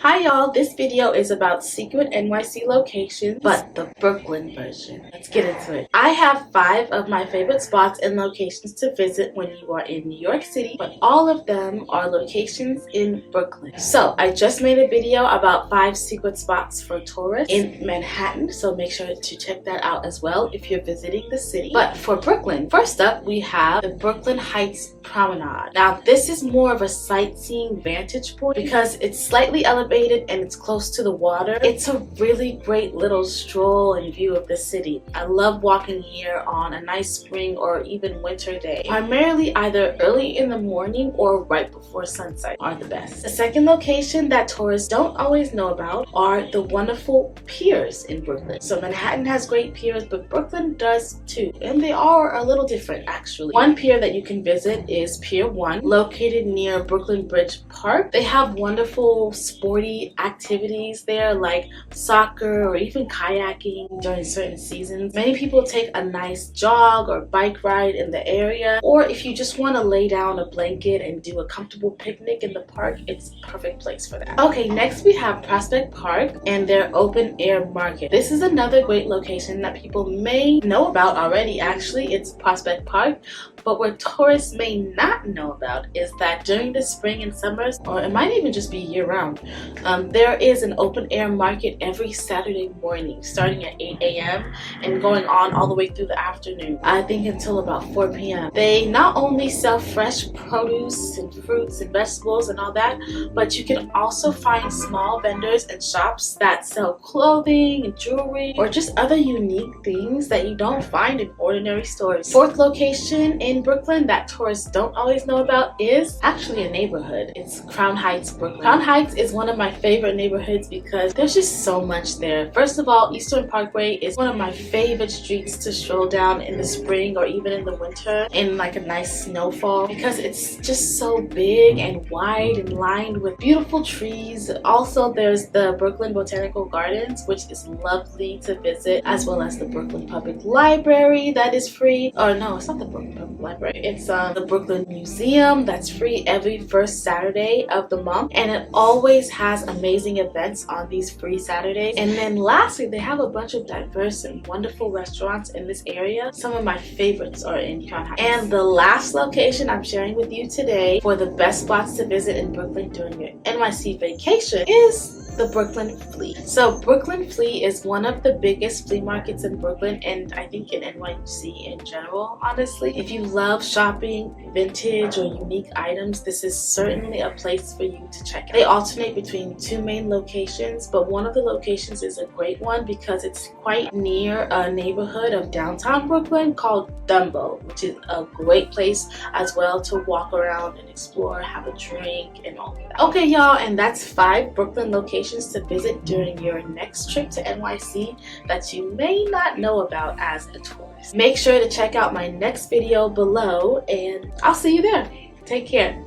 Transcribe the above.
Hi y'all, this video is about secret NYC locations, but the Brooklyn version. Let's get into it. I have 5 of my favorite spots and locations to visit when you are in New York City, but all of them are locations in Brooklyn. So I just made a video about 5 secret spots for tourists in Manhattan, so make sure to check that out as well if you're visiting the city. But for Brooklyn, first up we have the Brooklyn Heights Promenade. Now this is more of a sightseeing vantage point because it's slightly elevated and it's close to the water. It's a really great little stroll and view of the city. I love walking here on a nice spring or even winter day. Primarily either early in the morning or right before sunset are the best. The second location that tourists don't always know about are the wonderful piers in Brooklyn. So Manhattan has great piers, but Brooklyn does too, and they are a little different actually. One pier that you can visit is Pier 1, located near Brooklyn Bridge Park. They have wonderful sporty activities there like soccer or even kayaking during certain seasons. Many people take a nice jog or bike ride in the area, or if you just want to lay down a blanket and do a comfortable picnic in the park, it's a perfect place for that. Okay, next we have Prospect Park and their open air market. This is another great location that people may know about already. Actually, it's Prospect Park, but what tourists may not know about is that during the spring and summers, or it might even just be year-round, there is an open air market every Saturday morning starting at 8 a.m. and going on all the way through the afternoon, I think until about 4 p.m. They not only sell fresh produce and fruits and vegetables and all that, but you can also find small vendors and shops that sell clothing and jewelry or just other unique things that you don't find in ordinary stores. Fourth location in Brooklyn that tourists don't always know about is actually a neighborhood. It's Crown Heights, Brooklyn. Crown Heights is one of my favorite neighborhoods because there's just so much there. First of all, Eastern Parkway is one of my favorite streets to stroll down in the spring or even in the winter in like a nice snowfall because it's just so big and wide and lined with beautiful trees. Also, there's the Brooklyn Botanical Gardens, which is lovely to visit, as well as the Brooklyn Public Library that is free. Oh no, it's not the Brooklyn Public Library. It's the Brooklyn Museum that's free every first Saturday of the month, and it always has amazing events on these free Saturdays. And then lastly, they have a bunch of diverse and wonderful restaurants in this area. Some of my favorites are in Crown Heights. And the last location I'm sharing with you today for the best spots to visit in Brooklyn during your NYC vacation is the Brooklyn Flea. So Brooklyn Flea is one of the biggest flea markets in Brooklyn, and I think in NYC in general, honestly. If you love shopping vintage or unique items, this is certainly a place for you to check out. They alternate between 2 main locations, but one of the locations is a great one because it's quite near a neighborhood of downtown Brooklyn called Dumbo, which is a great place as well to walk around and explore, have a drink, and all of that. Okay, y'all, and that's 5 Brooklyn locations to visit during your next trip to NYC that you may not know about as a tourist. Make sure to check out my next video below, and I'll see you there. Take care.